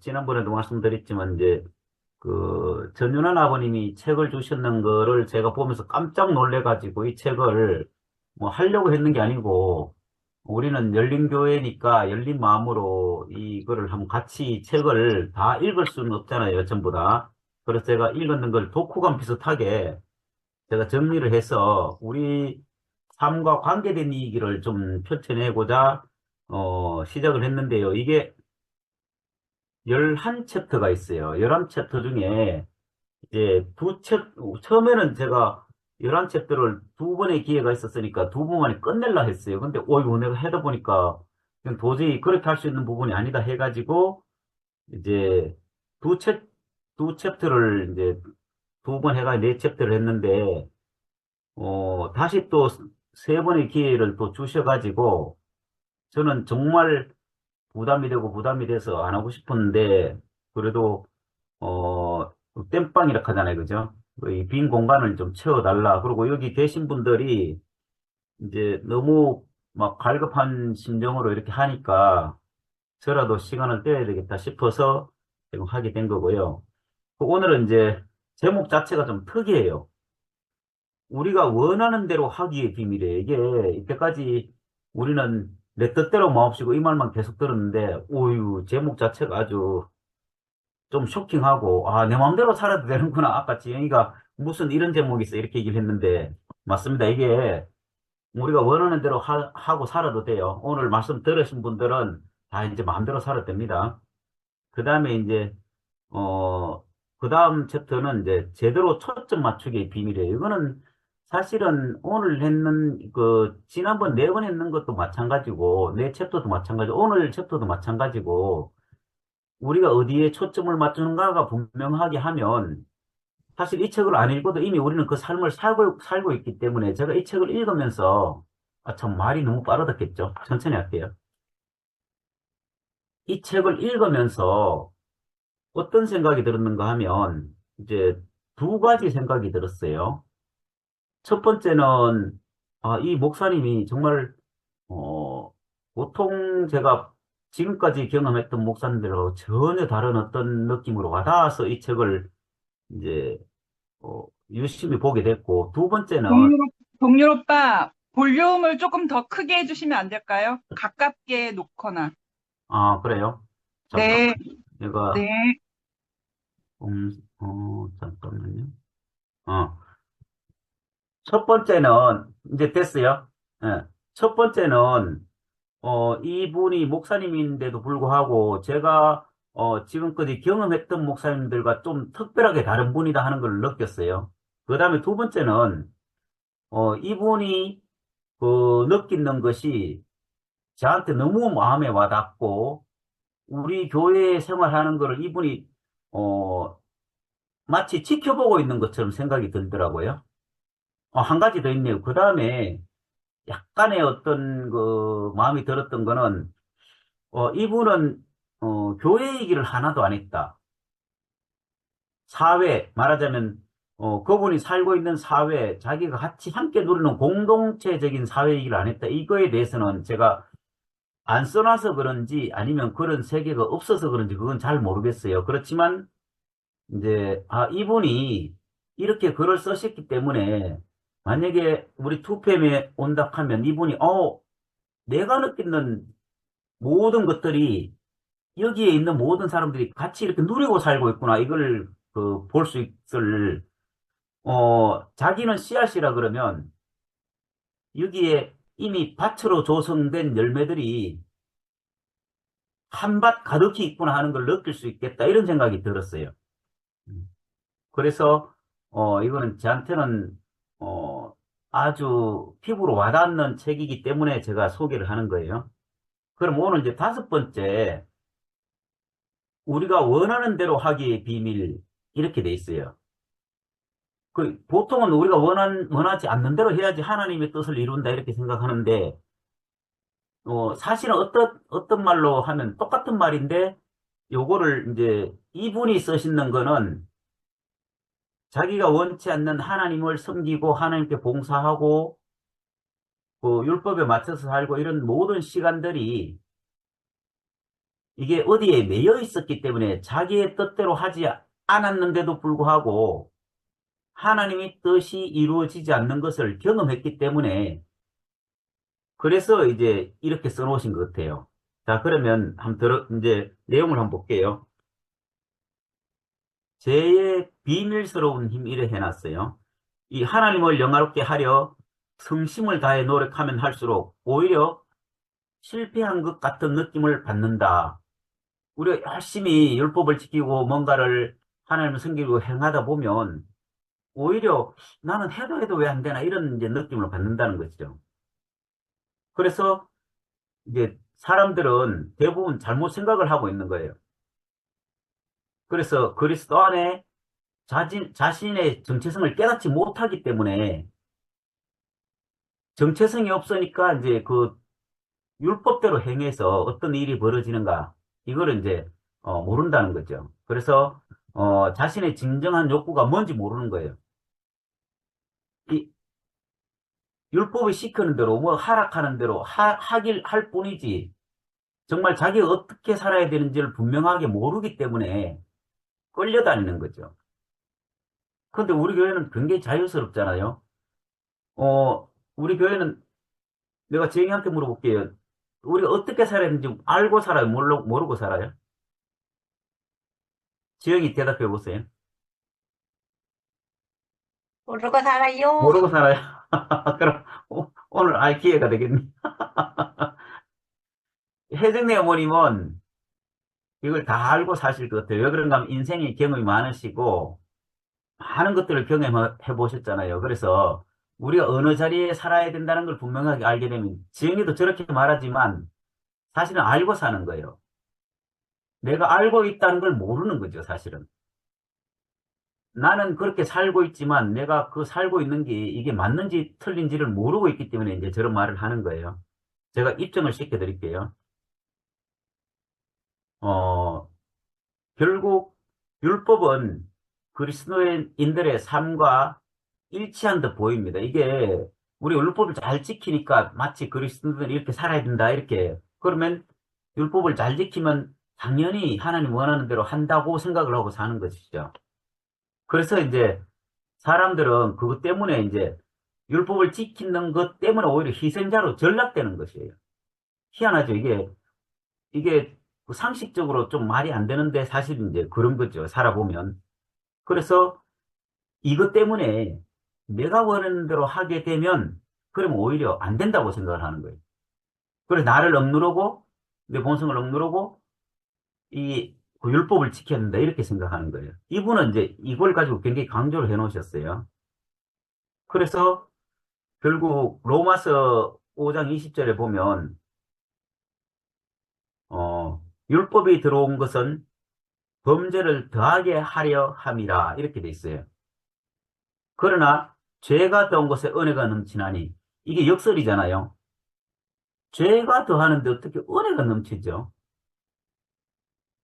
지난번에도 말씀드렸지만, 이제, 전윤환 아버님이 책을 주셨는 거를 제가 보면서 깜짝 놀래가지고 이 책을 뭐 하려고 했는 게 아니고, 우리는 열린 교회니까 열린 마음으로 이거를 한번 같이 책을 다 읽을 수는 없잖아요, 전부 다. 그래서 제가 읽었는 걸 독후감 비슷하게 제가 정리를 해서 우리 삶과 관계된 이야기를 좀 펼쳐내고자, 시작을 했는데요. 이게 11챕터가 있어요. 11챕터 중에 이제 처음에는 제가 11챕터를 두 번의 기회가 있었으니까 두 번만에 끝낼라 했어요. 근데, 이거 내가 하다 보니까 그냥 도저히 그렇게 할 수 있는 부분이 아니다 해가지고, 이제 두 챕, 두 챕터를 이제 두 번 해가 네 챕터를 했는데, 다시 또 세 번의 기회를 또 주셔가지고, 저는 정말 부담이 되고 부담이 돼서 안 하고 싶었는데, 그래도 땜빵이라 하잖아요. 그죠? 이 빈 공간을 좀 채워달라. 그리고 여기 계신 분들이 이제 너무 막 갈급한 심정으로 이렇게 하니까 저라도 시간을 떼야 되겠다 싶어서 지금 하게 된 거고요. 오늘은 이제 제목 자체가 좀 특이해요. 우리가 원하는 대로 하기의 비밀이에요. 이게 이때까지 우리는 내 뜻대로 마옵시고 이 말만 계속 들었는데, 오유, 제목 자체가 아주 좀 쇼킹하고, 아, 내 마음대로 살아도 되는구나. 아까 지영이가 무슨 이런 제목이 있어. 이렇게 얘기를 했는데, 맞습니다. 이게 우리가 원하는 대로 하고 살아도 돼요. 오늘 말씀 들으신 분들은 다 이제 마음대로 살아도 됩니다. 그 다음에 이제, 어, 그 다음 챕터는 이제 제대로 초점 맞추기의 비밀이에요. 이거는 사실은 오늘 했는, 지난번 네 번 했는 것도 마찬가지고, 네 챕터도 마찬가지고, 오늘 챕터도 마찬가지고, 우리가 어디에 초점을 맞추는가가 분명하게 하면 사실 이 책을 안 읽어도 이미 우리는 그 삶을 살고 있기 때문에 제가 이 책을 읽으면서 아, 참 말이 너무 빠르다겠죠. 천천히 할게요. 이 책을 읽으면서 어떤 생각이 들었는가 하면 이제 두 가지 생각이 들었어요. 첫 번째는 이 목사님이 정말 보통 제가 지금까지 경험했던 목사님들하고 전혀 다른 어떤 느낌으로 와닿아서 이 책을 이제 유심히 보게 됐고, 두 번째는, 동률 오빠, 볼륨을 조금 더 크게 해주시면 안 될까요? 가깝게 놓거나. 그래요? 네, 잠깐만. 내가, 네. 잠깐만요. 어, 첫 번째는, 이제 됐어요. 예. 첫 번째는, 이분이 목사님인데도 불구하고, 제가, 지금까지 경험했던 목사님들과 좀 특별하게 다른 분이다 하는 걸 느꼈어요. 그 다음에 두 번째는, 이분이, 느끼는 것이 저한테 너무 마음에 와닿고, 우리 교회 생활하는 거를 이분이, 어, 마치 지켜보고 있는 것처럼 생각이 들더라고요. 한 가지 더 있네요. 그 다음에 약간의 어떤 마음이 들었던 거는, 이분은, 교회 얘기를 하나도 안 했다. 사회, 말하자면, 그분이 살고 있는 사회, 자기가 같이 함께 누리는 공동체적인 사회 얘기를 안 했다. 이거에 대해서는 제가 안 써놔서 그런지 아니면 그런 세계가 없어서 그런지 그건 잘 모르겠어요. 그렇지만, 이제, 이분이 이렇게 글을 쓰셨기 때문에 만약에 우리 투팸에 온다 하면 이분이, 내가 느끼는 모든 것들이 여기에 있는 모든 사람들이 같이 이렇게 누리고 살고 있구나. 이걸 볼 수 있을, 자기는 씨앗이라 그러면 여기에 이미 밭으로 조성된 열매들이 한 밭 가득히 있구나 하는 걸 느낄 수 있겠다. 이런 생각이 들었어요. 그래서, 이거는 저한테는, 아주 피부로 와닿는 책이기 때문에 제가 소개를 하는 거예요. 그럼 오늘 이제 다섯 번째, 우리가 원하는 대로 하기의 비밀, 이렇게 돼 있어요. 보통은 우리가 원하지 않는 대로 해야지 하나님의 뜻을 이룬다, 이렇게 생각하는데, 사실은 어떤 말로 하면 똑같은 말인데, 요거를 이제 이분이 쓰시는 거는 자기가 원치 않는 하나님을 섬기고 하나님께 봉사하고 율법에 맞춰서 살고 이런 모든 시간들이 이게 어디에 매여 있었기 때문에 자기의 뜻대로 하지 않았는데도 불구하고 하나님의 뜻이 이루어지지 않는 것을 경험했기 때문에 그래서 이제 이렇게 써놓으신 것 같아요. 자, 그러면 이제 내용을 한번 볼게요. 죄의 비밀스러운 힘 이래 해놨어요. 이 하나님을 영화롭게 하려 성심을 다해 노력하면 할수록 오히려 실패한 것 같은 느낌을 받는다. 우리가 열심히 율법을 지키고 뭔가를 하나님을 섬기고 행하다 보면 오히려 나는 해도 왜 안 되나 이런 이제 느낌을 받는다는 것이죠. 그래서 이제 사람들은 대부분 잘못 생각을 하고 있는 거예요. 그래서 그리스도 안에 자신의 정체성을 깨닫지 못하기 때문에 정체성이 없으니까 이제 그 율법대로 행해서 어떤 일이 벌어지는가 이거를 이제 모른다는 거죠. 그래서 자신의 진정한 욕구가 뭔지 모르는 거예요. 이 율법이 시키는 대로 뭐 하락하는 대로 하길 할 뿐이지 정말 자기가 어떻게 살아야 되는지를 분명하게 모르기 때문에 끌려다니는 거죠. 근데 우리 교회는 굉장히 자유스럽잖아요. 우리 교회는 내가 지영이한테 물어볼게요. 우리가 어떻게 살아야 되는지 알고 살아요? 모르고 살아요? 지영이 대답해 보세요. 모르고 살아요. 모르고 살아요? 그럼 오늘 알 기회가 되겠네. 혜정네 어머님은 이걸 다 알고 사실 것 같아요. 왜 그런가 하면 인생의 경험이 많으시고 많은 것들을 경험해 보셨잖아요. 그래서 우리가 어느 자리에 살아야 된다는 걸 분명하게 알게 되면 지영이도 저렇게 말하지만 사실은 알고 사는 거예요. 내가 알고 있다는 걸 모르는 거죠, 사실은. 나는 그렇게 살고 있지만 내가 그 살고 있는 게 이게 맞는지 틀린지를 모르고 있기 때문에 이제 저런 말을 하는 거예요. 제가 입증을 시켜드릴게요. 어, 결국 율법은 그리스도인들의 삶과 일치한 듯 보입니다. 이게 우리 율법을 잘 지키니까 마치 그리스도인들이 이렇게 살아야 된다 이렇게 그러면 율법을 잘 지키면 당연히 하나님 원하는 대로 한다고 생각을 하고 사는 것이죠. 그래서 이제 사람들은 그것 때문에 이제 율법을 지키는 것 때문에 오히려 희생자로 전락되는 것이에요. 희한하죠. 이게 상식적으로 좀 말이 안 되는데 사실 이제 그런 거죠. 살아보면. 그래서 이것 때문에 내가 원하는 대로 하게 되면 그러면 오히려 안 된다고 생각을 하는 거예요. 그래서 나를 억누르고 내 본성을 억누르고 그 율법을 지켜야 된다 이렇게 생각하는 거예요. 이분은 이제 이걸 가지고 굉장히 강조를 해 놓으셨어요. 그래서 결국 로마서 5장 20절에 보면 율법이 들어온 것은 범죄를 더하게 하려 함이라 이렇게 돼 있어요. 그러나 죄가 더한 것에 은혜가 넘치나니 이게 역설이잖아요. 죄가 더하는데 어떻게 은혜가 넘치죠?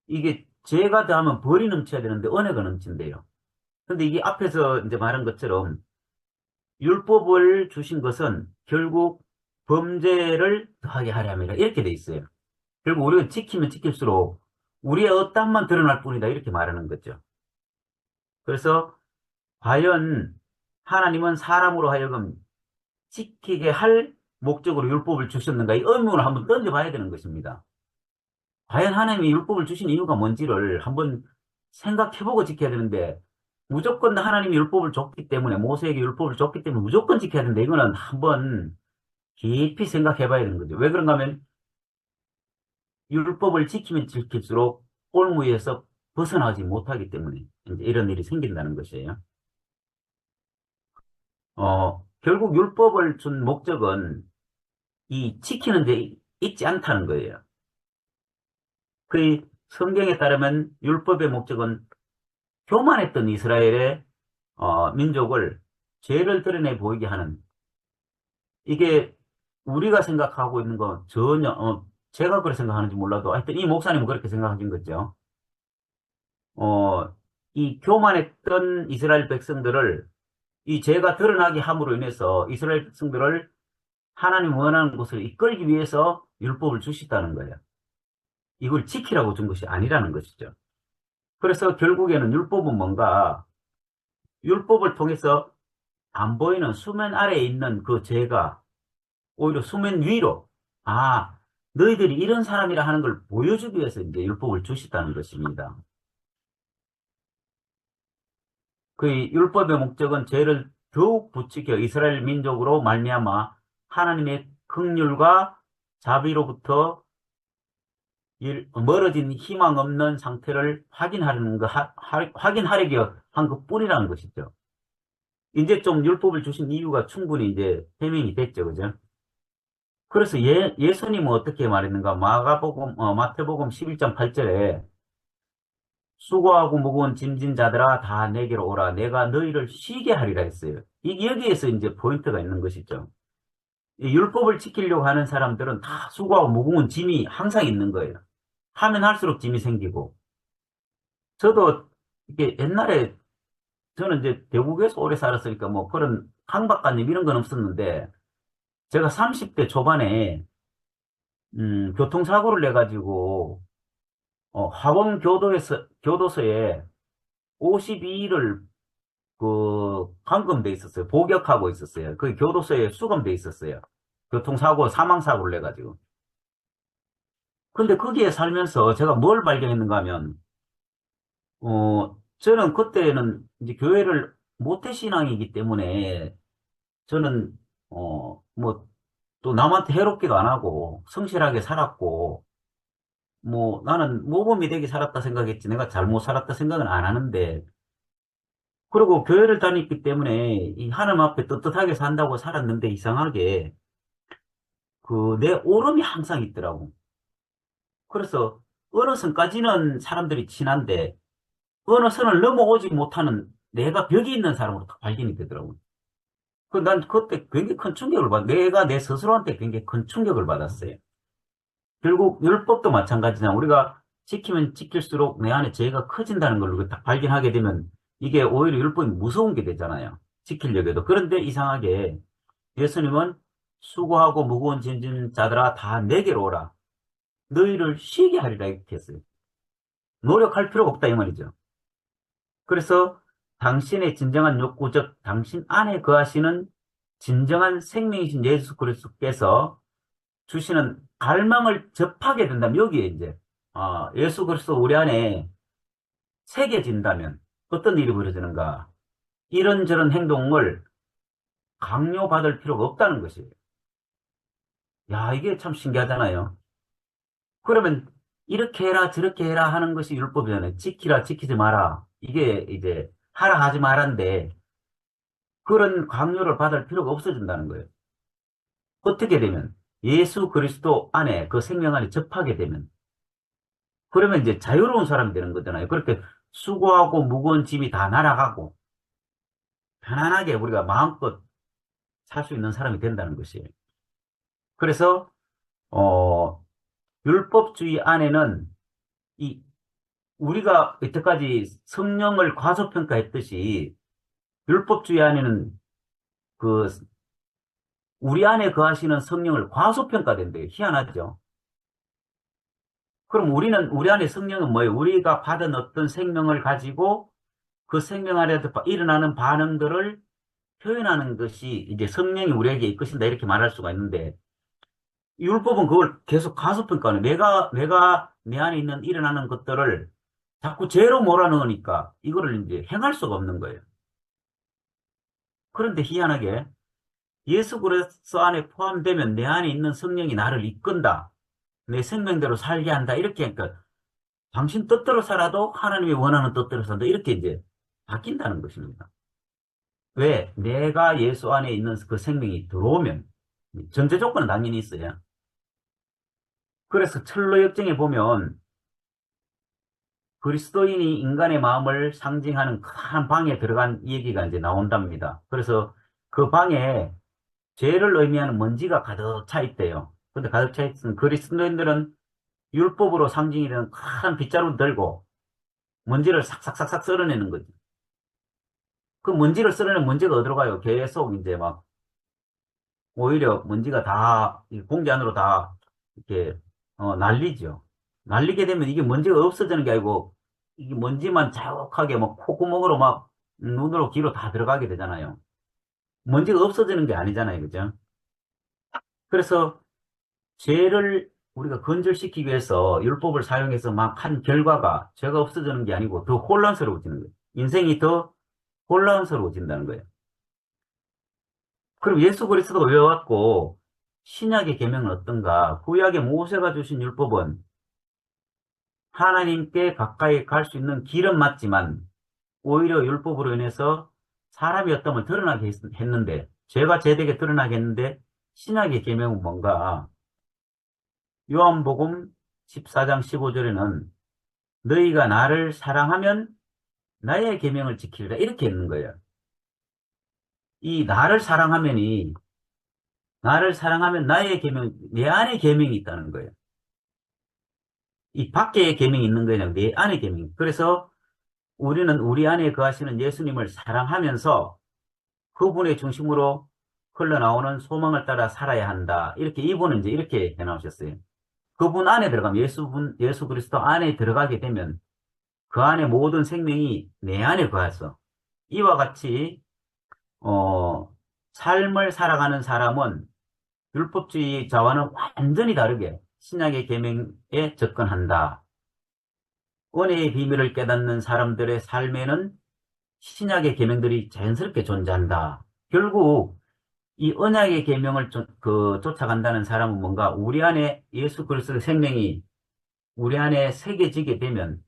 이게 죄가 더하면 벌이 넘쳐야 되는데 은혜가 넘친대요. 근데 이게 앞에서 이제 말한 것처럼 율법을 주신 것은 결국 범죄를 더하게 하려 함이라 이렇게 돼 있어요. 결국 우리가 지키면 지킬수록 우리의 어땀만 드러날 뿐이다 이렇게 말하는 거죠. 그래서 과연 하나님은 사람으로 하여금 지키게 할 목적으로 율법을 주셨는가 이 의문을 한번 던져봐야 되는 것입니다. 과연 하나님이 율법을 주신 이유가 뭔지를 한번 생각해보고 지켜야 되는데 무조건 하나님이 율법을 줬기 때문에 모세에게 율법을 줬기 때문에 무조건 지켜야 되는데 이거는 한번 깊이 생각해봐야 되는 거죠. 왜 그런가 하면 율법을 지키면 지킬수록 올무에서 벗어나지 못하기 때문에 이제 이런 일이 생긴다는 것이에요. 결국 율법을 준 목적은 이 지키는 데 있지 않다는 거예요. 그 성경에 따르면 율법의 목적은 교만했던 이스라엘의 민족을 죄를 드러내 보이게 하는 이게 우리가 생각하고 있는 건 전혀 제가 그렇게 생각하는지 몰라도 하여튼 이 목사님은 그렇게 생각하신 거죠. 이 교만했던 이스라엘 백성들을 이 죄가 드러나게 함으로 인해서 이스라엘 백성들을 하나님 원하는 곳을 이끌기 위해서 율법을 주시다는 거예요. 이걸 지키라고 준 것이 아니라는 것이죠. 그래서 결국에는 율법은 뭔가 율법을 통해서 안 보이는 수면 아래에 있는 그 죄가 오히려 수면 위로 너희들이 이런 사람이라 하는 걸 보여주기 위해서 이제 율법을 주셨다는 것입니다. 그 율법의 목적은 죄를 더욱 부추겨 이스라엘 민족으로 말미암아 하나님의 긍휼과 자비로부터 멀어진 희망 없는 상태를 확인하려기 한 것뿐이라는 것이죠. 이제 좀 율법을 주신 이유가 충분히 이제 해명이 됐죠, 그죠? 그래서 예수님은 어떻게 말했는가? 마태복음 11장 8절에 수고하고 무거운 짐진 자들아 다 내게로 오라. 내가 너희를 쉬게 하리라 했어요. 여기에서 이제 포인트가 있는 것이죠. 이 율법을 지키려고 하는 사람들은 다 수고하고 무거운 짐이 항상 있는 거예요. 하면 할수록 짐이 생기고. 저도 이게 옛날에 저는 이제 대국에서 오래 살았으니까 뭐 그런 강박관념 이런 건 없었는데 제가 30대 초반에 교통사고를 내가지고 교도소에 52일을 감금돼 있었어요. 복역하고 있었어요. 그 교도소에 수감돼 있었어요. 교통사고, 사망사고를 내가지고. 근데 거기에 살면서 제가 뭘 발견했는가 하면, 저는 그때는 이제 교회를 모태신앙이기 때문에 저는, 뭐, 또 남한테 해롭기도 안 하고, 성실하게 살았고, 뭐, 나는 모범이 되게 살았다 생각했지, 내가 잘못 살았다 생각은 안 하는데, 그리고 교회를 다녔기 때문에 이 하나님 앞에 떳떳하게 산다고 살았는데 이상하게 내 오름이 항상 있더라고. 그래서 어느 선까지는 사람들이 친한데 어느 선을 넘어오지 못하는 내가 벽이 있는 사람으로 딱 발견이 되더라고. 난 그때 굉장히 큰 충격을 내가 내 스스로한테 굉장히 큰 충격을 받았어요. 결국 율법도 마찬가지냐. 우리가 지키면 지킬수록 내 안에 죄가 커진다는 걸 딱 발견하게 되면 이게 오히려 율법이 무서운 게 되잖아요. 지키려고 해도. 그런데 이상하게 예수님은 수고하고 무거운 짐진 자들아 다 내게로 오라. 너희를 쉬게 하리라 이렇게 했어요. 노력할 필요가 없다 이 말이죠. 그래서 당신의 진정한 욕구, 즉 당신 안에 거하시는 진정한 생명이신 예수 그리스도께서 주시는 갈망을 접하게 된다면 여기에 이제 예수 그리스도 우리 안에 새겨진다면 어떤 일이 벌어지는가? 이런저런 행동을 강요받을 필요가 없다는 것이에요. 야, 이게 참 신기하잖아요. 그러면 이렇게 해라 저렇게 해라 하는 것이 율법이잖아요. 지키라 지키지 마라. 이게 이제 하라 하지 말란데 그런 강요를 받을 필요가 없어진다는 거예요. 어떻게 되면 예수 그리스도 안에 그 생명 안에 접하게 되면 그러면 이제 자유로운 사람이 되는 거잖아요. 그렇게 수고하고 무거운 짐이 다 날아가고 편안하게 우리가 마음껏 살 수 있는 사람이 된다는 것이에요. 그래서 율법주의 안에는 이 우리가 여태까지 성령을 과소평가했듯이 율법주의 안에는 그 우리 안에 거하시는 성령을 과소평가된대요. 희한하죠. 그럼 우리 안에 성령은 뭐예요? 우리가 받은 어떤 생명을 가지고 그 생명 안에서 일어나는 반응들을 표현하는 것이 이제 성령이 우리에게 이끄신다 이렇게 말할 수가 있는데 율법은 그걸 계속 과소평가하는 내가 내 안에 있는 일어나는 것들을 자꾸 죄로 몰아넣으니까 이거를 이제 행할 수가 없는 거예요. 그런데 희한하게 예수 그리스도 안에 포함되면 내 안에 있는 성령이 나를 이끈다. 내 생명대로 살게 한다. 이렇게 하니까 당신 뜻대로 살아도 하나님이 원하는 뜻대로 산다. 이렇게 이제 바뀐다는 것입니다. 왜? 내가 예수 안에 있는 그 생명이 들어오면 전제 조건은 당연히 있어요. 그래서 철로 역정에 보면 그리스도인이 인간의 마음을 상징하는 큰 방에 들어간 얘기가 이제 나온답니다. 그래서 그 방에 죄를 의미하는 먼지가 가득 차 있대요. 근데 가득 차 있는 그리스도인들은 율법으로 상징이 되는 큰 빗자루 들고 먼지를 싹싹싹싹 썰어내는 거죠. 그 먼지를 썰어내는 먼지가 어디로 가요? 계속 이제 막 오히려 먼지가 다 이 공기 안으로 다 이렇게 날리죠. 날리게 되면 이게 먼지가 없어지는 게 아니고 이게 먼지만 자욱하게 막 콧구멍으로 막 눈으로 귀로 다 들어가게 되잖아요. 먼지가 없어지는 게 아니잖아요. 그죠? 그래서 죄를 우리가 건절시키기 위해서 율법을 사용해서 막 한 결과가 죄가 없어지는 게 아니고 더 혼란스러워지는 거예요. 인생이 더 혼란스러워진다는 거예요. 그럼 예수 그리스도가 왜 왔고 신약의 계명은 어떤가? 구약의 모세가 주신 율법은 하나님께 가까이 갈 수 있는 길은 맞지만 오히려 율법으로 인해서 사람이 어떠면 드러나게 했는데 죄가 제되게 드러나게 했는데 신약의 계명은 뭔가? 요한복음 14장 15절에는 너희가 나를 사랑하면 나의 계명을 지키리라 이렇게 있는 거예요. 이 나를 사랑하면 나의 계명, 내 안에 계명이 있다는 거예요. 이 밖에 계명이 있는 거냐, 내 안에 계명. 그래서 우리는 우리 안에 거하시는 예수님을 사랑하면서 그분의 중심으로 흘러나오는 소망을 따라 살아야 한다. 이렇게 이분은 이제 이렇게 해나오셨어요. 그분 안에 들어가면 예수 그리스도 안에 들어가게 되면 그 안에 모든 생명이 내 안에 거해서 이와 같이 삶을 살아가는 사람은 율법주의자와는 완전히 다르게 신약의 계명에 접근한다. 은혜의 비밀을 깨닫는 사람들의 삶에는 신약의 계명들이 자연스럽게 존재한다. 결국 이 언약의 계명을 쫓아간다는 사람은 뭔가 우리 안에 예수 그리스도의 생명이 우리 안에 새겨지게 되면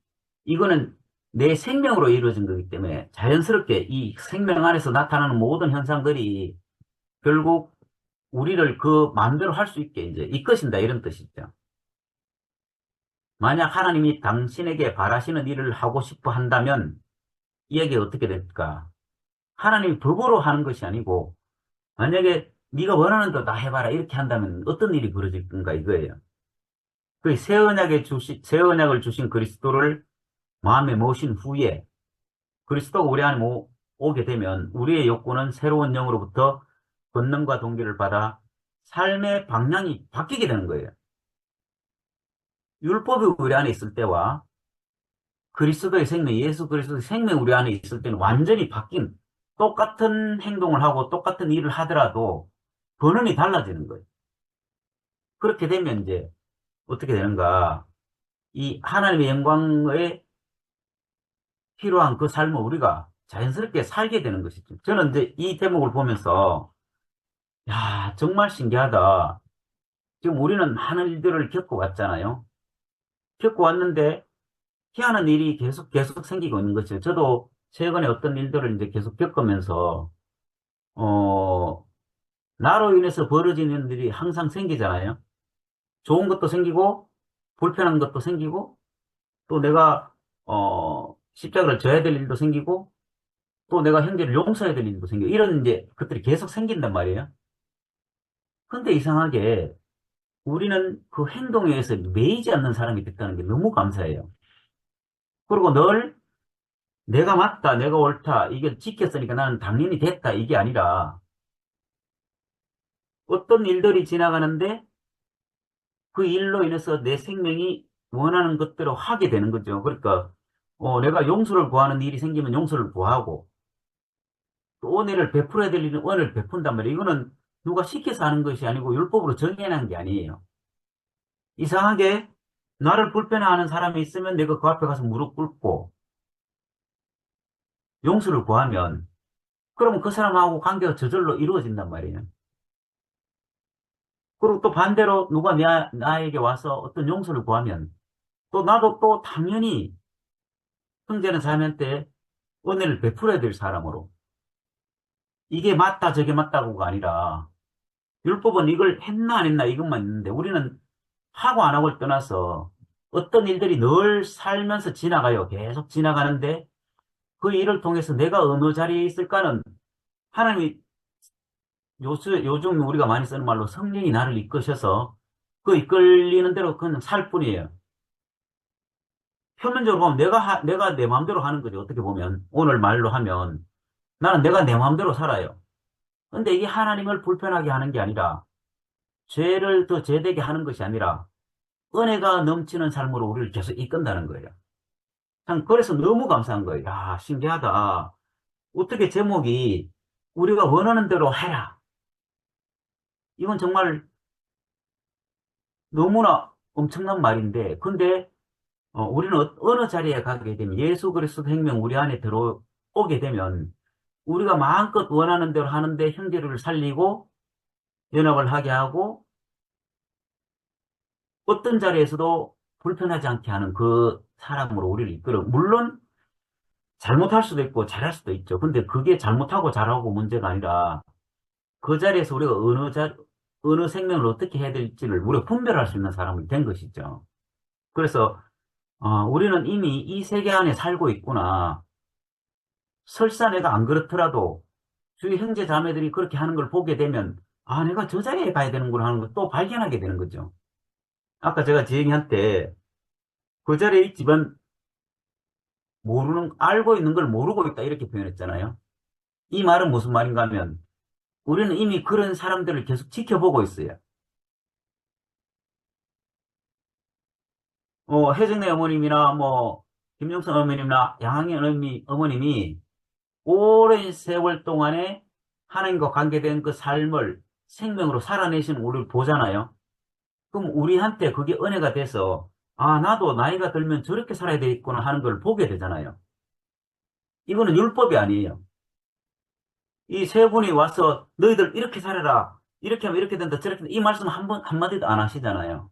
이거는 내 생명으로 이루어진 거기 때문에 자연스럽게 이 생명 안에서 나타나는 모든 현상들이 결국 우리를 그 마음대로 할 수 있게 이제 이끄신다 이런 뜻이죠. 만약 하나님이 당신에게 바라시는 일을 하고 싶어 한다면 이야기가 어떻게 될까? 하나님이 법으로 하는 것이 아니고 만약에 네가 원하는 대로 다 해봐라 이렇게 한다면 어떤 일이 벌어질 건가 이거예요. 그 새 언약을 주신 그리스도를 마음에 모신 후에 그리스도가 우리 안에 오게 되면 우리의 욕구는 새로운 영으로부터 권능과 동기를 받아 삶의 방향이 바뀌게 되는 거예요. 율법이 우리 안에 있을 때와 그리스도의 생명, 예수 그리스도의 생명이 우리 안에 있을 때는 완전히 바뀐 똑같은 행동을 하고 똑같은 일을 하더라도 번원이 달라지는 거예요. 그렇게 되면 이제 어떻게 되는가? 이 하나님의 영광에 필요한 그 삶을 우리가 자연스럽게 살게 되는 것이죠. 저는 이제 이 대목을 보면서 야, 정말 신기하다. 지금 우리는 많은 일들을 겪어왔잖아요. 겪어왔는데 희한한 일이 계속 생기고 있는 거죠. 저도 최근에 어떤 일들을 이제 계속 겪으면서 어, 나로 인해서 벌어지는 일이 항상 생기잖아요. 좋은 것도 생기고 불편한 것도 생기고 또 내가 십자가를 져야 될 일도 생기고 또 내가 형제를 용서해야 될 일도 생기고 이런 이제 것들이 계속 생긴단 말이에요. 근데 이상하게 우리는 그 행동에 의해서 매이지 않는 사람이 됐다는 게 너무 감사해요. 그리고 늘 내가 맞다, 내가 옳다, 이걸 지켰으니까 나는 당연히 됐다, 이게 아니라 어떤 일들이 지나가는데 그 일로 인해서 내 생명이 원하는 것대로 하게 되는 거죠. 그러니까 내가 용서를 구하는 일이 생기면 용서를 구하고 또 은혜를 베풀어야 될 일은 은혜를 베푼단 말이에요. 이거는 누가 시켜서 하는 것이 아니고 율법으로 정해놓은 게 아니에요. 이상하게 나를 불편해하는 사람이 있으면 내가 그 앞에 가서 무릎 꿇고 용서를 구하면 그러면 그 사람하고 관계가 저절로 이루어진단 말이에요. 그리고 또 반대로 누가 나에게 와서 어떤 용서를 구하면 또 나도 또 당연히 형제는 자매한테 은혜를 베풀어야 될 사람으로 이게 맞다 저게 맞다고가 아니라 율법은 이걸 했나 안 했나 이것만 있는데 우리는 하고 안 하고를 떠나서 어떤 일들이 늘 살면서 지나가요. 계속 지나가는데 그 일을 통해서 내가 어느 자리에 있을까는 하나님이 요즘 우리가 많이 쓰는 말로 성령이 나를 이끄셔서 그 이끌리는 대로 그냥 살 뿐이에요. 표면적으로 보면 내가 내 마음대로 하는 거죠. 어떻게 보면. 오늘 말로 하면 나는 내가 내 마음대로 살아요. 근데 이게 하나님을 불편하게 하는 게 아니라 죄를 더 제되게 하는 것이 아니라 은혜가 넘치는 삶으로 우리를 계속 이끈다는 거예요. 참, 그래서 너무 감사한 거예요. 야, 신기하다. 어떻게 제목이 우리가 원하는 대로 해라. 이건 정말 너무나 엄청난 말인데, 근데 우리는 어느 자리에 가게 되면 예수 그리스도 생명 우리 안에 들어오게 되면 우리가 마음껏 원하는 대로 하는데 형제를 살리고 연합을 하게 하고 어떤 자리에서도 불편하지 않게 하는 그 사람으로 우리를 이끌어. 물론 잘못할 수도 있고 잘할 수도 있죠. 근데 그게 잘못하고 잘하고 문제가 아니라 그 자리에서 우리가 어느 생명을 어떻게 해야 될지를 우리가 분별할 수 있는 사람이 된 것이죠. 그래서 우리는 이미 이 세계 안에 살고 있구나. 설사 내가 안 그렇더라도 주위 형제 자매들이 그렇게 하는 걸 보게 되면 아, 내가 저 자리에 가야 되는구나 하는 걸 또 발견하게 되는 거죠. 아까 제가 지영이한테 그 자리에 있지만 알고 있는 걸 모르고 있다 이렇게 표현했잖아요. 이 말은 무슨 말인가 하면 우리는 이미 그런 사람들을 계속 지켜보고 있어요. 혜정네 어머님이나 김용선 어머님이나 양학연 어머님이 오랜 세월 동안에 하나님과 관계된 그 삶을 생명으로 살아내신 우리를 보잖아요. 그럼 우리한테 그게 은혜가 돼서 아, 나도 나이가 들면 저렇게 살아야 되겠구나 하는 걸 보게 되잖아요. 이거는 율법이 아니에요. 이 세 분이 와서 너희들 이렇게 살아라. 이렇게 하면 이렇게 된다. 저렇게 된다. 이 말씀 한마디도 안 하시잖아요.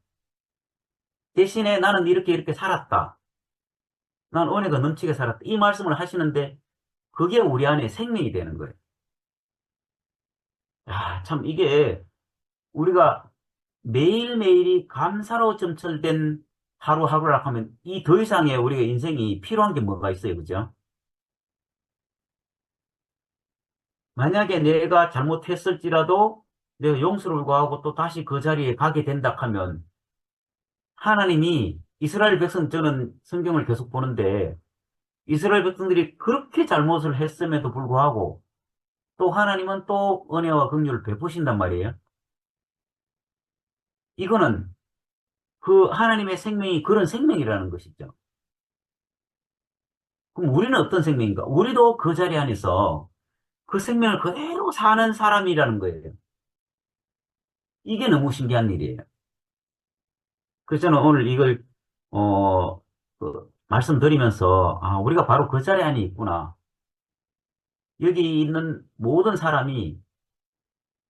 대신에 나는 이렇게 살았다. 난 은혜가 넘치게 살았다. 이 말씀을 하시는데 그게 우리 안에 생명이 되는 거예요. 야, 참 이게 우리가 매일매일이 감사로 점철된 하루하루라 하면 이 더 이상의 우리가 인생이 필요한 게 뭐가 있어요. 그죠? 만약에 내가 잘못했을지라도 내가 용서를 구하고 또 다시 그 자리에 가게 된다 하면 하나님이 이스라엘 백성, 저는 성경을 계속 보는데 이스라엘 백성들이 그렇게 잘못을 했음에도 불구하고 또 하나님은 또 은혜와 긍휼을 베푸신단 말이에요. 이거는 그 하나님의 생명이 그런 생명이라는 것이죠. 그럼 우리는 어떤 생명인가? 우리도 그 자리 안에서 그 생명을 그대로 사는 사람이라는 거예요. 이게 너무 신기한 일이에요. 그래서 저는 오늘 이걸, 말씀드리면서, 아, 우리가 바로 그 자리 안에 있구나. 여기 있는 모든 사람이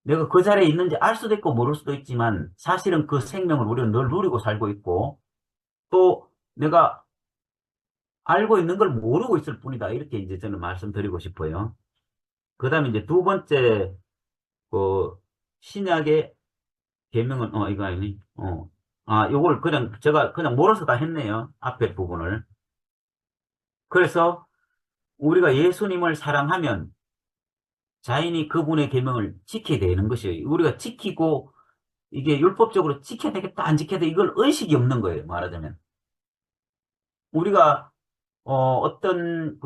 내가 그 자리에 있는지 알 수도 있고 모를 수도 있지만 사실은 그 생명을 우리는 늘 누리고 살고 있고 또 내가 알고 있는 걸 모르고 있을 뿐이다. 이렇게 이제 저는 말씀드리고 싶어요. 그 다음에 이제 두 번째, 그, 신약의 계명은, 이거 아니니? 요걸 그냥, 제가 그냥 몰아서 다 했네요. 앞에 부분을. 그래서 우리가 예수님을 사랑하면 자연히 그분의 계명을 지켜야 되는 것이에요. 우리가 지키고, 이게 율법적으로 지켜야 되겠다, 안 지켜야 돼. 이걸 의식이 없는 거예요. 말하자면. 우리가, 어떤,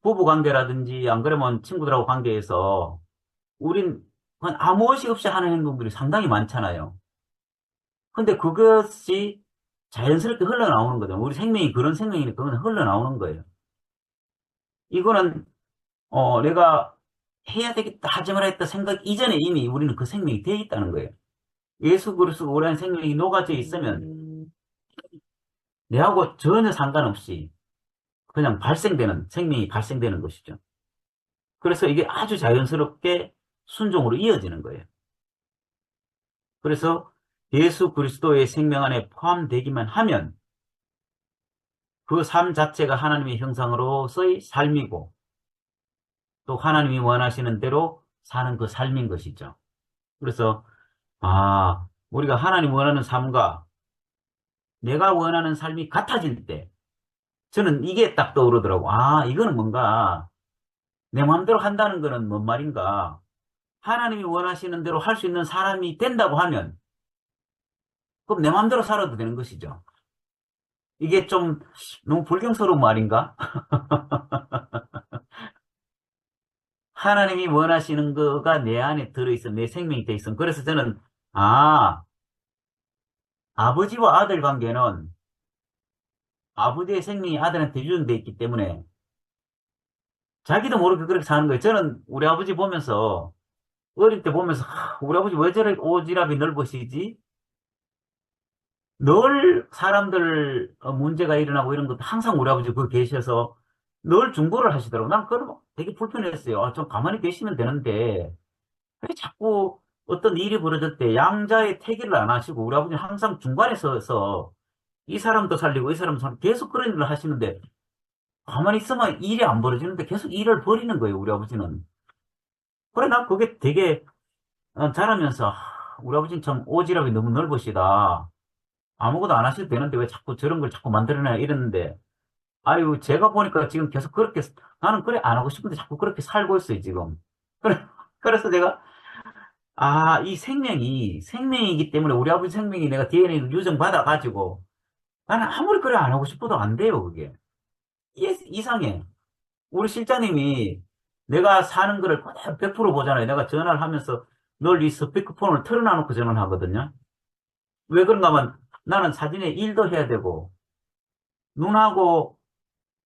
부부 관계라든지, 안 그러면 친구들하고 관계에서, 우린 그냥 아무 의식 없이 하는 행동들이 상당히 많잖아요. 근데 그것이 자연스럽게 흘러나오는 거죠. 우리 생명이 그런 생명이니까 그건 흘러나오는 거예요. 이거는, 내가 해야 되겠다, 하지 말아야겠다 생각 이전에 이미 우리는 그 생명이 되어 있다는 거예요. 예수 그리스도 우리 안에 생명이 녹아져 있으면 내하고 전혀 상관없이 그냥 생명이 발생되는 것이죠. 그래서 이게 아주 자연스럽게 순종으로 이어지는 거예요. 그래서 예수 그리스도의 생명 안에 포함되기만 하면 그 삶 자체가 하나님의 형상으로서의 삶이고 또 하나님이 원하시는 대로 사는 그 삶인 것이죠. 그래서 우리가 하나님 원하는 삶과 내가 원하는 삶이 같아질 때 저는 이게 딱 떠오르더라고. 이거는 뭔가 내 마음대로 한다는 거는 뭔 말인가. 하나님이 원하시는 대로 할 수 있는 사람이 된다고 하면 그럼 내 마음대로 살아도 되는 것이죠. 이게 좀 너무 불경스러운 말인가? 하나님이 원하시는 거가 내 안에 들어있어. 내 생명이 돼 있어. 그래서 저는, 아버지와 아들 관계는 아버지의 생명이 아들한테 유전돼 있기 때문에 자기도 모르게 그렇게 사는 거예요. 저는 우리 아버지 보면서 어릴 때 보면서 우리 아버지 왜 저렇게 오지랖이 넓으시지? 늘 사람들 문제가 일어나고 이런 것도 항상 우리 아버지 거기 계셔서 늘 중보를 하시더라고. 난 그거 되게 불편했어요. 좀 가만히 계시면 되는데 왜 자꾸 어떤 일이 벌어질 때 양자의 태기를 안 하시고 우리 아버지는 항상 중간에 서서 이 사람도 살리고 이 사람도 살리고 계속 그런 일을 하시는데 가만히 있으면 일이 안 벌어지는데 계속 일을 벌이는 거예요, 우리 아버지는. 그래, 난 그게 되게 자라면서 우리 아버지는 참 오지랖이 너무 넓으시다. 아무것도 안 하셔도 되는데 왜 자꾸 저런 걸 자꾸 만들어내나 이랬는데 아유, 제가 보니까 지금 계속 그렇게 나는 그래 안 하고 싶은데 자꾸 그렇게 살고 있어요, 지금. 그래, 그래서 내가 이 생명이기 때문에 우리 아버지 생명이 내가 DNA를 유전받아가지고 나는 아무리 그래 안 하고 싶어도 안 돼요, 그게. 이상해. 우리 실장님이 내가 사는 거를 그대로 100% 보잖아요. 내가 전화를 하면서 늘 이 스피커폰을 틀어놔놓고 전화를 하거든요. 왜 그런가 하면 나는 사진에 일도 해야 되고, 눈하고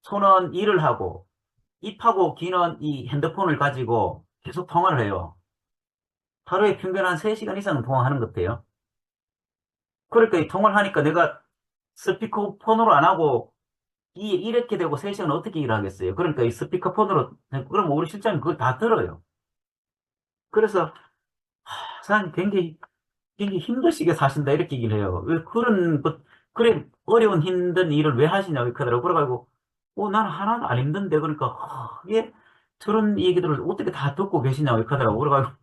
손은 일을 하고, 입하고 귀는 이 핸드폰을 가지고 계속 통화를 해요. 하루에 평균 한 3시간 이상은 통화하는 것 같아요. 그러니까 이 통화를 하니까 내가 스피커폰으로 안 하고 이렇게 되고 3시간 어떻게 일을 하겠어요? 그러니까 이 스피커폰으로, 그럼 우리 실장님 그거 다 들어요. 그래서 사장님 굉장히 힘드시게 사신다 이렇게 얘기를 해요. 왜 그런 그래 어려운 힘든 일을 왜 하시냐고 이렇게 하더라고. 그래가지고 나는 하나도 안 힘든데 그러니까 예 저런 얘기들을 어떻게 다 듣고 계시냐고 이렇게 하더라고. 그래가지고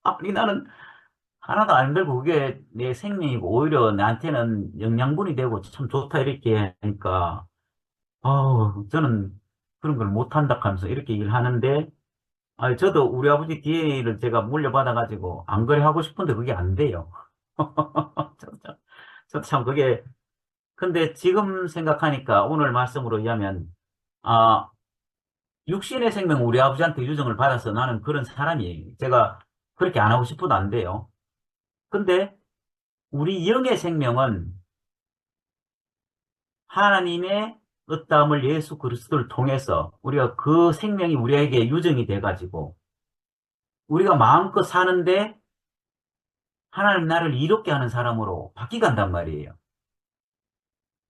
아니 나는 하나도 안 힘들고 그게 내 생명이고 오히려 나한테는 영양분이 되고 참 좋다 이렇게 하니까 저는 그런 걸 못한다 하면서 이렇게 얘기를 하는데 저도 우리 아버지 DNA를 제가 물려받아가지고 안 그래 하고 싶은데 그게 안 돼요. 저도 참 그게 근데 지금 생각하니까 오늘 말씀으로 의하면 아 육신의 생명 우리 아버지한테 유정을 받아서 나는 그런 사람이에요. 제가 그렇게 안 하고 싶어도 안 돼요. 근데 우리 영의 생명은 하나님의 어떠함을 예수 그리스도를 통해서 우리가 그 생명이 우리에게 유정이 돼가지고 우리가 마음껏 사는데 하나님 나를 이롭게 하는 사람으로 바뀌간단 말이에요.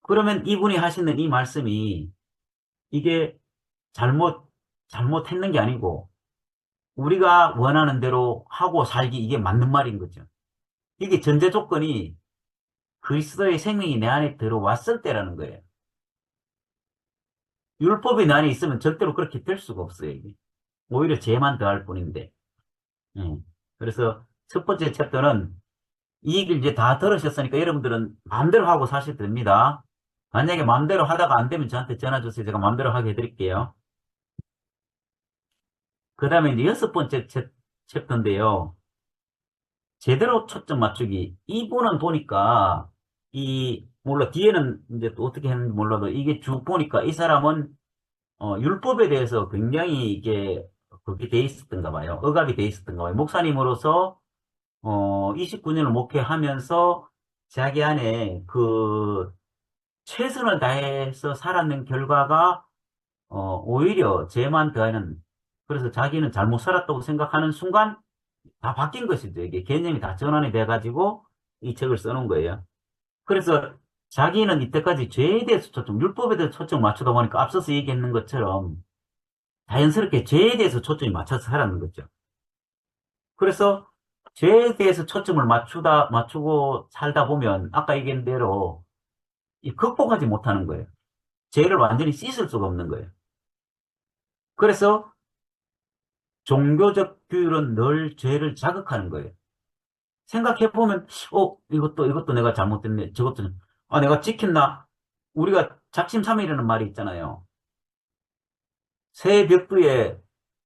그러면 이분이 하시는 이 말씀이 이게 잘못했는 게 아니고 우리가 원하는 대로 하고 살기 이게 맞는 말인 거죠. 이게 전제 조건이 그리스도의 생명이 내 안에 들어왔을 때라는 거예요. 율법이 내 안에 있으면 절대로 그렇게 될 수가 없어요. 이게. 오히려 죄만 더할 뿐인데. 예. 그래서 첫 번째 챕터는 이 얘기를 이제 다 들으셨으니까 여러분들은 마음대로 하고 사셔도 됩니다. 만약에 마음대로 하다가 안 되면 저한테 전화 주세요. 제가 마음대로 하게 해드릴게요. 그 다음에 이제 여섯 번째 챕터인데요. 제대로 초점 맞추기. 이분은 보니까, 몰라, 뒤에는 이제 또 어떻게 했는지 몰라도 이게 쭉 보니까 이 사람은, 율법에 대해서 굉장히 이게, 그게 돼 있었던가 봐요. 억압이 돼 있었던가 봐요. 목사님으로서, 29년을 목회하면서 자기 안에 최선을 다해서 살았는 결과가, 오히려 죄만 더하는, 그래서 자기는 잘못 살았다고 생각하는 순간, 다 바뀐 것이죠. 이게 개념이 다 전환이 돼가지고 이 책을 써놓은 거예요. 그래서 자기는 이때까지 죄에 대해서 율법에 대해서 초점 맞추다 보니까 앞서서 얘기했는 것처럼 자연스럽게 죄에 대해서 초점이 맞춰서 살았는 거죠. 그래서 죄에 대해서 초점을 맞추고 살다 보면 아까 얘기한 대로 극복하지 못하는 거예요. 죄를 완전히 씻을 수가 없는 거예요. 그래서 종교적 규율은 늘 죄를 자극하는 거예요. 생각해보면, 이것도 내가 잘못됐네. 저것도, 내가 지켰나? 우리가 작심삼일이라는 말이 있잖아요. 새벽부에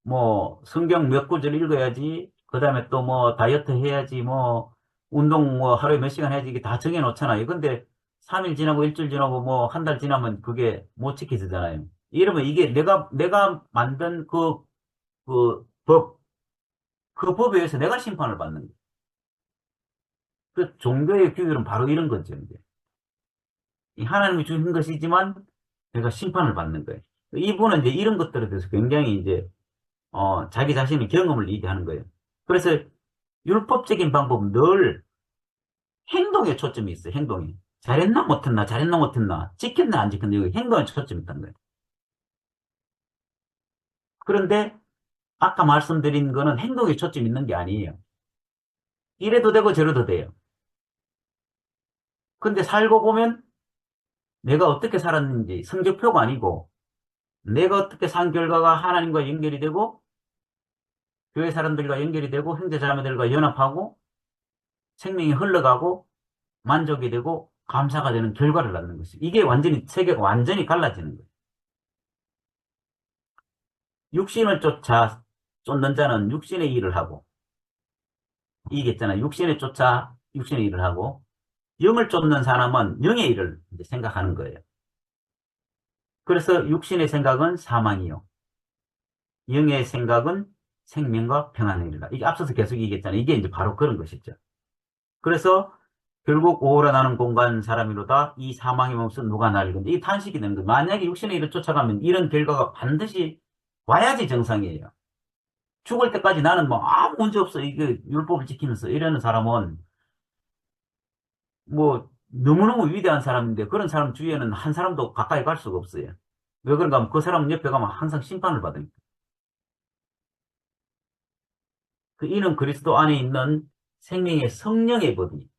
뭐 성경 몇 구절 읽어야지, 그 다음에 또 뭐 다이어트 해야지, 뭐 운동 뭐 하루에 몇 시간 해야지 이게 다 정해놓잖아요. 근데 3일 지나고 일주일 지나고 뭐 한 달 지나면 그게 못 지켜지잖아요. 이러면 이게 내가 만든 그 법, 그 법에 의해서 내가 심판을 받는 거예요. 그 종교의 규율은 바로 이런 거죠, 이제. 이 하나님이 주신 것이지만 내가 심판을 받는 거예요. 이분은 이제 이런 것들에 대해서 굉장히 이제, 자기 자신의 경험을 얘기하는 거예요. 그래서 율법적인 방법은 늘 행동에 초점이 있어요, 행동에. 잘했나, 못했나, 잘했나, 못했나, 지켰나, 안 지켰나, 여기 행동에 초점이 있다는 거예요. 그런데 아까 말씀드린 거는 행동에 초점이 있는 게 아니에요. 이래도 되고 저래도 돼요. 근데 살고 보면 내가 어떻게 살았는지 성적표가 아니고 내가 어떻게 산 결과가 하나님과 연결이 되고 교회 사람들과 연결이 되고 형제자매들과 연합하고 생명이 흘러가고 만족이 되고 감사가 되는 결과를 낳는 것이죠. 이게 완전히 세계가 완전히 갈라지는 거예요. 육신을 쫓는 자는 육신의 일을 하고 이겠잖아요. 육신에 쫓아 육신의 일을 하고 영을 쫓는 사람은 영의 일을 이제 생각하는 거예요. 그래서 육신의 생각은 사망이요. 영의 생각은 생명과 평안의 일이다. 이게 앞서서 계속 얘기했잖아요. 이게 이제 바로 그런 것이죠. 그래서 결국 오호라 나는 공간 사람이로다 이 사망의 몸은 누가 나를 건데 이 탄식이 되는 거예요. 만약에 육신의 일을 쫓아가면 이런 결과가 반드시 와야지 정상이에요. 죽을 때까지 나는 뭐 아무 문제 없어. 이게 율법을 지키면서 이러는 사람은 뭐 너무너무 위대한 사람인데 그런 사람 주위에는 한 사람도 가까이 갈 수가 없어요. 왜 그런가 하면 그 사람 옆에 가면 항상 심판을 받으니까. 그 이는 그리스도 안에 있는 생명의 성령의 법이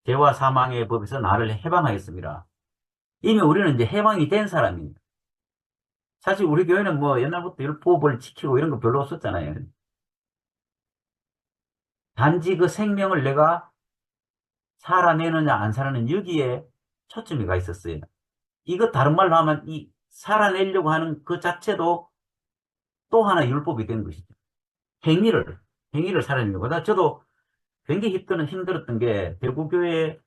죄와 사망의 법에서 나를 해방하였습니다. 이미 우리는 이제 해방이 된 사람입니다. 사실 우리 교회는 뭐 옛날부터 율법을 지키고 이런 거 별로 없었잖아요. 단지 그 생명을 내가 살아내느냐 안 살아내느냐 여기에 초점이 가 있었어요. 이거 다른 말로 하면 이 살아내려고 하는 그 자체도 또 하나 율법이 된 것이죠. 행위를 살아내려고. 저도 굉장히 힘들었던 게 대구교회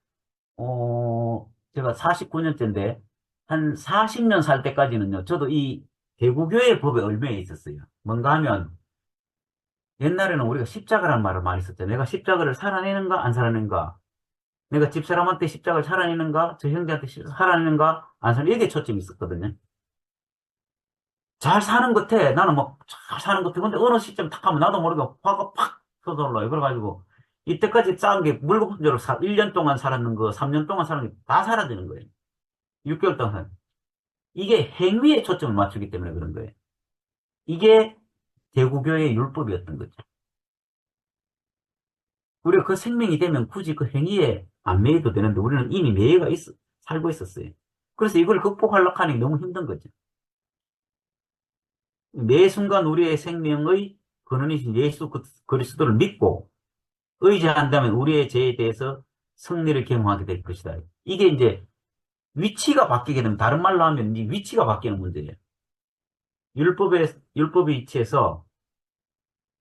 제가 49년째인데 한 40년 살 때까지는요. 저도 이 대구교회 법에 얽매여 있었어요. 뭔가 하면 옛날에는 우리가 십자가라는 말을 많이 썼죠. 내가 십자가를 살아내는가 안 살아내는가. 내가 집사람한테 십자가를 살아내는가 저 형제한테 살아내는가 안 살아내는가. 여기에 초점이 있었거든요. 잘 사는 것 같아. 나는 뭐 잘 사는 것 같아. 근데 어느 시점 탁 하면 나도 모르게 화가 팍 쏟아올라요. 그래가지고 이때까지 쌓은 게 물고기대로 1년 동안 살았는 거, 3년 동안 살았는 게 다 사라지는 거예요. 6개월 동안. 이게 행위에 초점을 맞추기 때문에 그런 거예요. 이게 대구교회의 율법이었던 거죠. 우리가 그 생명이 되면 굳이 그 행위에 안 매여도 되는데 우리는 이미 살고 있었어요. 그래서 이걸 극복하려고 하니 너무 힘든 거죠. 매 순간 우리의 생명의 근원이신 예수 그리스도를 믿고 의지한다면 우리의 죄에 대해서 승리를 경험하게 될 것이다. 이게 이제 위치가 바뀌게 되면 다른 말로 하면 이 위치가 바뀌는 문제예요. 율법의 위치에서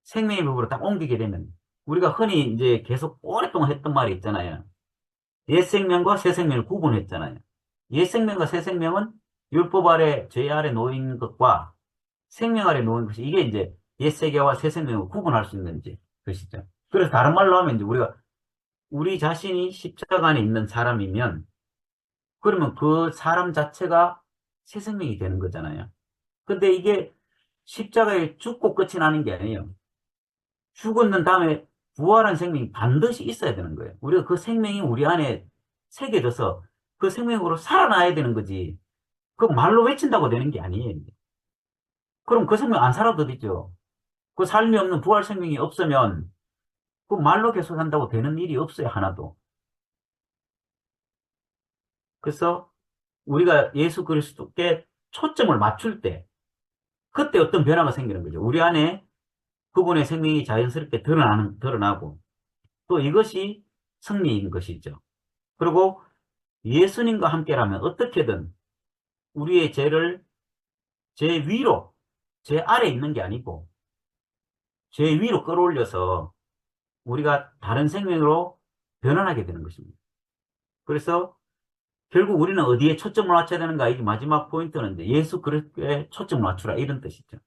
생명의 법으로 딱 옮기게 되면 우리가 흔히 이제 계속 오랫동안 했던 말이 있잖아요. 옛 생명과 새 생명을 구분했잖아요. 옛 생명과 새 생명은 율법 아래, 죄 아래 놓인 것과 생명 아래 놓인 것이 이게 이제 옛 세계와 새 생명을 구분할 수 있는지 것이죠. 그래서 다른 말로 하면 이제 우리 자신이 십자가 안에 있는 사람이면 그러면 그 사람 자체가 새 생명이 되는 거잖아요. 근데 이게 십자가에 죽고 끝이 나는 게 아니에요. 죽었는 다음에 부활한 생명이 반드시 있어야 되는 거예요. 우리가 그 생명이 우리 안에 새겨져서 그 생명으로 살아나야 되는 거지. 그 말로 외친다고 되는 게 아니에요. 그럼 그 생명 안 살아도 되죠. 그 삶이 없는 부활 생명이 없으면 그 말로 계속 한다고 되는 일이 없어요. 하나도. 그래서 우리가 예수 그리스도께 초점을 맞출 때 그때 어떤 변화가 생기는 거죠. 우리 안에 그분의 생명이 자연스럽게 드러나고 또 이것이 승리인 것이죠. 그리고 예수님과 함께라면 어떻게든 우리의 죄를 죄 위로, 죄 아래 있는 게 아니고 죄 위로 끌어올려서 우리가 다른 생명으로 변환하게 되는 것입니다. 그래서 결국 우리는 어디에 초점을 맞춰야 되는가? 이게 마지막 포인트는 이제 예수 그리스도에 초점을 맞추라 이런 뜻이죠.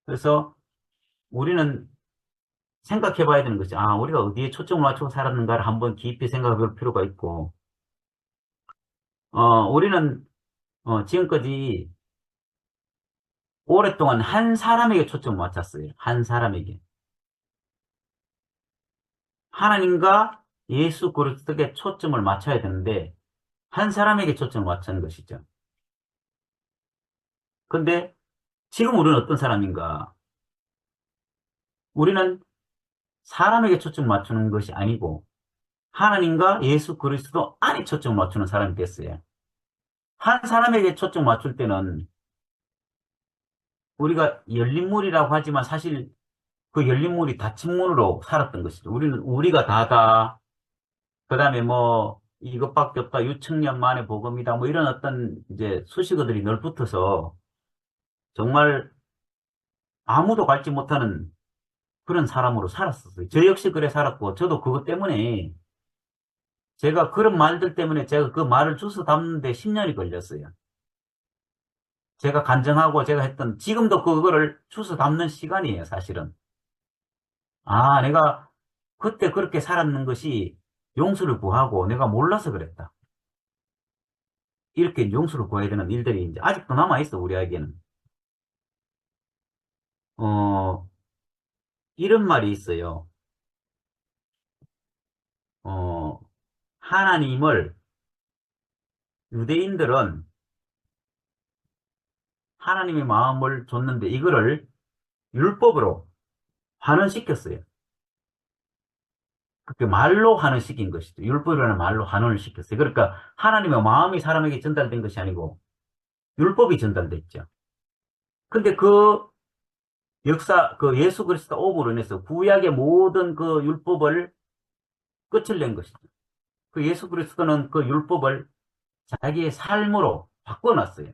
그래서 우리는 생각해 봐야 되는 거지. 아, 우리가 어디에 초점을 맞추고 살았는가를 한번 깊이 생각해 볼 필요가 있고, 우리는, 지금까지 오랫동안 한 사람에게 초점을 맞췄어요. 한 사람에게. 하나님과 예수 그리스도에게 초점을 맞춰야 되는데, 한 사람에게 초점을 맞추는 것이죠. 근데 지금 우리는 어떤 사람인가? 우리는 사람에게 초점을 맞추는 것이 아니고, 하나님과 예수 그리스도 안에 초점을 맞추는 사람이 됐어요. 한 사람에게 초점 맞출 때는 우리가 열린 물이라고 하지만 사실 그 열린 물이 닫힌 문으로 살았던 것이죠. 우리는 우리가 다다. 그 다음에 뭐 이것밖에 없다. 6천년 만에 복음이다. 뭐 이런 어떤 이제 수식어들이 널붙어서 정말 아무도 갈지 못하는 그런 사람으로 살았었어요. 저 역시 그래 살았고 저도 그것 때문에 제가 그런 말들 때문에 제가 그 말을 주워 담는데 10년이 걸렸어요. 제가 간증하고 제가 했던 지금도 그거를 주워 담는 시간이에요, 사실은. 아, 내가 그때 그렇게 살았는 것이 용서를 구하고 내가 몰라서 그랬다. 이렇게 용서를 구해야 되는 일들이 이제 아직도 남아있어, 우리에게는. 어, 이런 말이 있어요. 어, 하나님을, 유대인들은 하나님의 마음을 줬는데 이거를 율법으로 환원시켰어요. 그렇게 말로 환원시킨 것이죠. 율법이라는 말로 환원을 시켰어요. 그러니까 하나님의 마음이 사람에게 전달된 것이 아니고 율법이 전달됐죠. 근데 그 역사, 그 예수 그리스도 오므로 인해서 구약의 모든 그 율법을 끝을 낸 것이죠. 그 예수 그리스도는 그 율법을 자기의 삶으로 바꿔놨어요.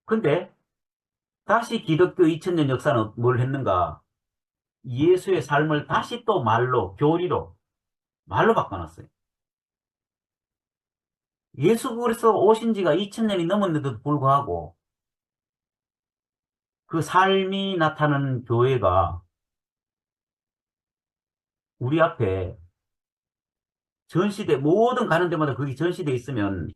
근데 다시 기독교 2000년 역사는 뭘 했는가? 예수의 삶을 다시 또 말로, 교리로, 말로 바꿔놨어요. 예수 그리스도 오신 지가 2000년이 넘었는데도 불구하고 그 삶이 나타나는 교회가 우리 앞에 전시대, 모든 가는 데마다 거기 전시대 있으면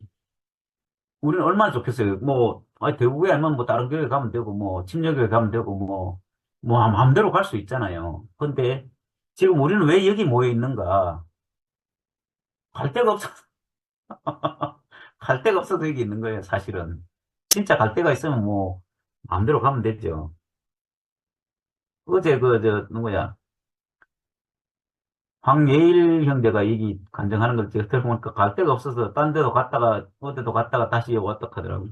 우리는 얼마나 좋겠어요. 뭐, 아니, 대구에 아니면 뭐 다른 교회 가면 되고, 뭐, 침례교회 가면 되고, 마음대로 갈 수 있잖아요. 근데 지금 우리는 왜 여기 모여 있는가? 갈 데가 없어서, 갈 데가 없어서 여기 있는 거예요, 사실은. 진짜 갈 데가 있으면 뭐, 마음대로 가면 되죠. 어제 누구야? 황예일 형제가 얘기 간증하는 걸 제가 들어보니까 갈 데가 없어서 딴 데도 갔다가, 어디도 갔다가 다시 왔다 하더라고요.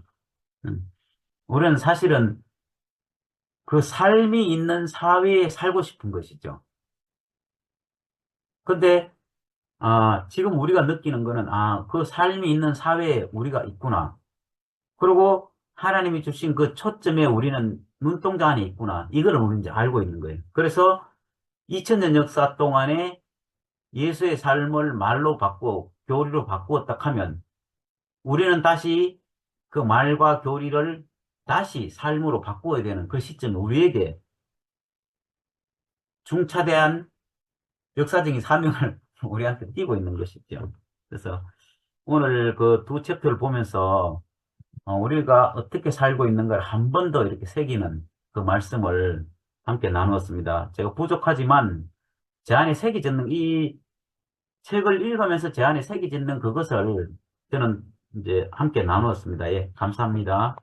우리는 사실은 그 삶이 있는 사회에 살고 싶은 것이죠. 근데, 지금 우리가 느끼는 거는, 그 삶이 있는 사회에 우리가 있구나. 그리고 하나님이 주신 그 초점에 우리는 눈동자 안에 있구나. 이걸 우리는 이제 알고 있는 거예요. 그래서 2000년 역사 동안에 예수의 삶을 말로 바꾸고, 교리로 바꾸었다 하면, 우리는 다시 그 말과 교리를 다시 삶으로 바꾸어야 되는 그 시점이 우리에게 중차대한 역사적인 사명을 우리한테 띄고 있는 것이죠. 그래서 오늘 그 두 챕터를 보면서 우리가 어떻게 살고 있는가를 한 번 더 이렇게 새기는 그 말씀을 함께 나누었습니다. 제가 부족하지만 제 안에 새기 짓는 이 책을 읽으면서 제 안에 새기 짓는 그것을 저는 이제 함께 나누었습니다. 예, 감사합니다.